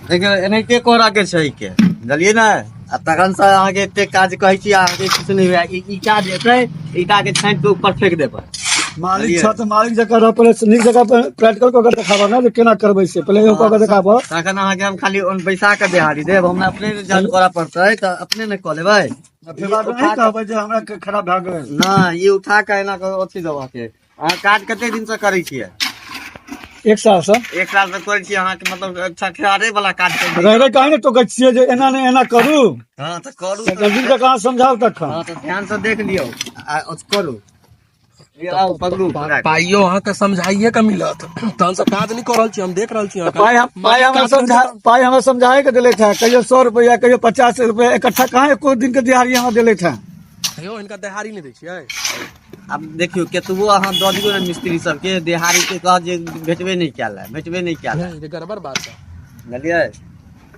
देखिए एनाहिते कोरा के छै के बुझलिए ना आ तखन से अहाँ के एते काज कहै छी अहाँ के किछु नहीं हुआ ईटा जेतै ईटा के छांट के ऊपर फेंक देबै मालिक छ त मालिक जगह रह पहिले नीक जगह पर प्रैक्टिकल क के देखाबो ना जे केना करबै से पहिले यो क के देखाबो। तखन अहाँ के हम खाली ओन पैसा के देहाड़ी देब हमरा अपने जन करऽ पड़तै त अपने ने क लेबै फिर बाद में नहीं कहबै जे हमरा के खराब भ गेल ना ये उठा के एना के अथी देबा के अहाँ काज कते दिन से करै छियै? एक साल से एक साल से करै छियै अहाँ के मतलब अच्छा ठेहारे वाला काज करै रह रह काहे ने टोकै छियै जे एना ने एना करू हां त करू जल्दी से कहां समझाओ तखन। हां त ध्यान से देख लियो आ करू ये आओ पगलू पाइयो अहाँ के समझाइए के मिलत तहन से काज नहीं कर रहल छी हम देख रहल छी पाई हमरा समझाए के देले था कहियो 100 रुपया कहियो 50 रुपया इकट्ठा कहाँ एको दिन के दिहाड़ी यहाँ देले था। यो इनका देहाड़ी नहीं दै छियै अब देखियो केतबो अहाँ दऽ दियौ ने मिस्त्री सबके देहाड़ी के कह जे भेटबे नहीं कैल है भेटबे नहीं कैल है ये गड़बड़ बात है बुझलियै।